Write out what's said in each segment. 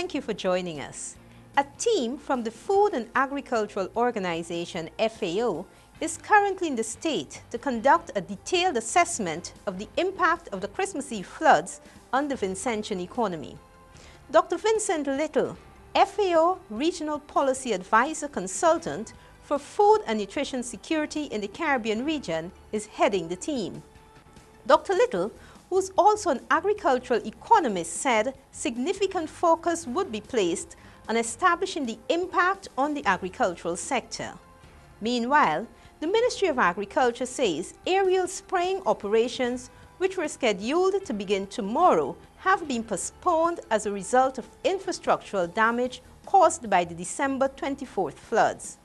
Thank you for joining us. A team from the Food and Agricultural Organization, FAO, is currently in the state to conduct a detailed assessment of the impact of the Christmas Eve floods on the Vincentian economy. Dr. Vincent Little, FAO Regional Policy Advisor Consultant for Food and Nutrition Security in the Caribbean region, is heading the team. Dr. Little, who's also an agricultural economist, said significant focus would be placed on establishing the impact on the agricultural sector. Meanwhile, the Ministry of Agriculture says aerial spraying operations, which were scheduled to begin tomorrow, have been postponed as a result of infrastructural damage caused by the December 24th floods.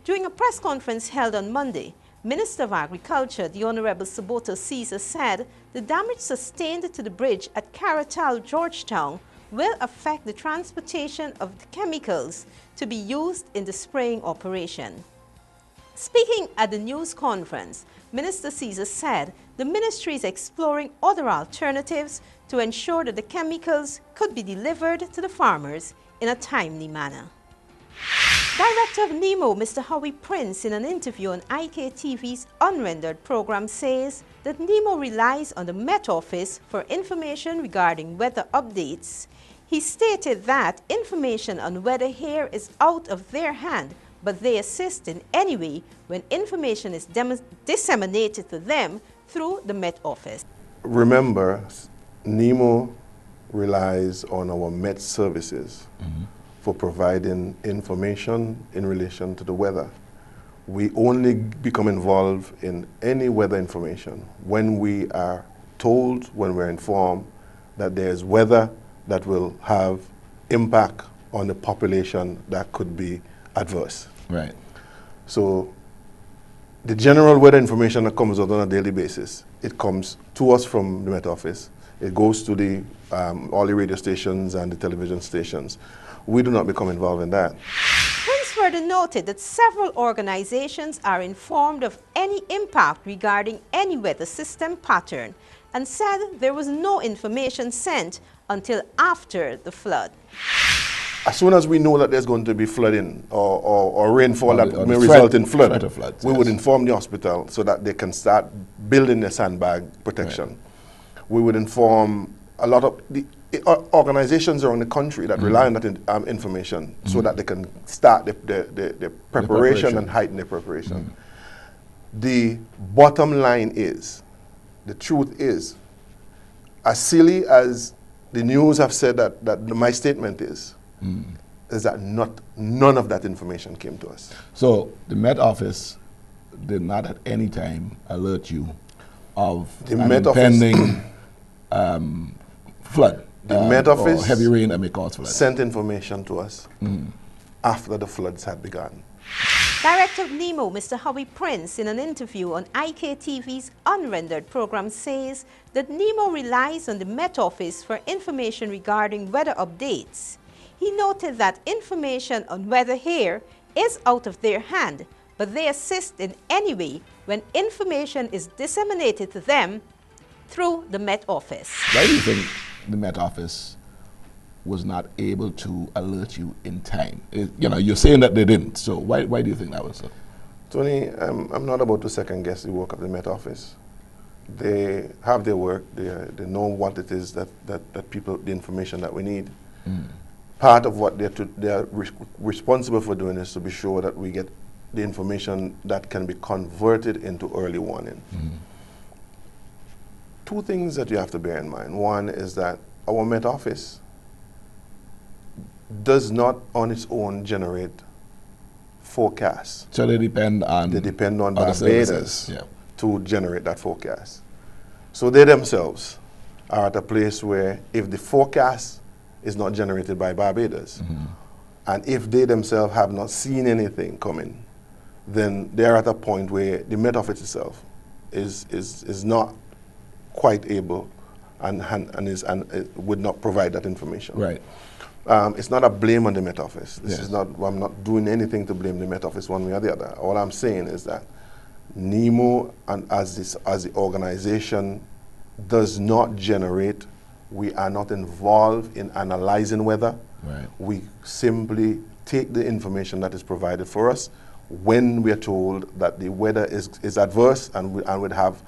During a press conference held on Monday, Minister of Agriculture, the Honorable Saboto Caesar, said the damage sustained to the bridge at Caratal, Georgetown, will affect the transportation of the chemicals to be used in the spraying operation. Speaking at the news conference, Minister Caesar said the ministry is exploring other alternatives to ensure that the chemicals could be delivered to the farmers in a timely manner. Director of NEMO, Mr. Howie Prince, in an interview on IKTV's unrendered program, says that NEMO relies on the Met Office for information regarding weather updates. He stated that information on weather here is out of their hand, but they assist in any way when information is disseminated to them through the Met Office. Remember, NEMO relies on our Met services for providing information in relation to the weather. We only become involved in any weather information when we are told, when we're informed that there's weather that will have impact on the population that could be adverse. Right. So the general weather information that comes out on a daily basis, it comes to us from the Met Office. It goes to the all the radio stations and the television stations. We do not become involved in that. Prince further noted that several organizations are informed of any impact regarding any weather system pattern and said there was no information sent until after the flood. As soon as we know that there's going to be flooding or rainfall that may result in flood, we would inform the hospital so that they can start building their sandbag protection. Right. We would inform a lot of the organizations around the country that rely on that information so that they can start the preparation and heighten the preparation. The bottom line is, the truth is, as silly as the news have said that my statement is that none of that information came to us. So the Met Office did not at any time alert you of the an Met impending flood. The Met Office or heavy rain that may cause flood. Sent information to us after the floods had begun. Director of NEMO, Mr. Howie Prince, in an interview on IKTV's unrendered program, says that NEMO relies on the Met Office for information regarding weather updates. He noted that information on weather here is out of their hand, but they assist in any way when information is disseminated to them through the Met Office. Why do you think the Met Office was not able to alert you in time? You're saying that they didn't, so why do you think that was so? Tony, I'm not about to second guess the work of the Met Office. They have their work, they know what it is that people, the information that we need. Part of what they're responsible for doing is to be sure that we get the information that can be converted into early warning. Two things that you have to bear in mind. One is that our Met Office does not on its own generate forecasts. So they depend on Barbados to generate that forecast. So they themselves are at a place where if the forecast is not generated by Barbados, and if they themselves have not seen anything coming, then they're at a point where the Met Office itself is not quite able and would not provide that information. Right. It's not a blame on the Met Office. This is not. I'm not doing anything to blame the Met Office one way or the other. All I'm saying is that NEMO and as the organization does not generate. We are not involved in analyzing weather. Right. We simply take the information that is provided for us when we are told that the weather is adverse and would have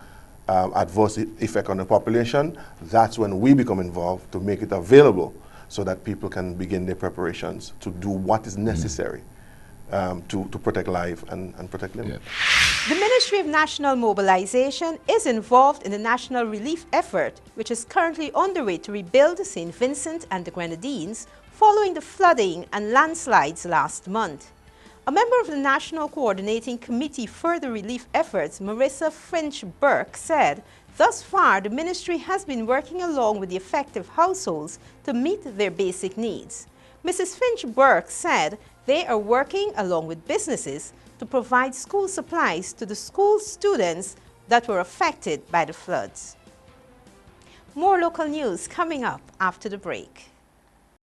adverse effect on the population. That's when we become involved to make it available so that people can begin their preparations to do what is necessary to protect life and protect limb. Yeah. The Ministry of National Mobilization is involved in the national relief effort, which is currently underway to rebuild St. Vincent and the Grenadines following the flooding and landslides last month. A member of the National Coordinating Committee for the Relief Efforts, Marissa Finch-Burke, said, thus far, the ministry has been working along with the affected households to meet their basic needs. Mrs. Finch-Burke said they are working along with businesses to provide school supplies to the school students that were affected by the floods. More local news coming up after the break.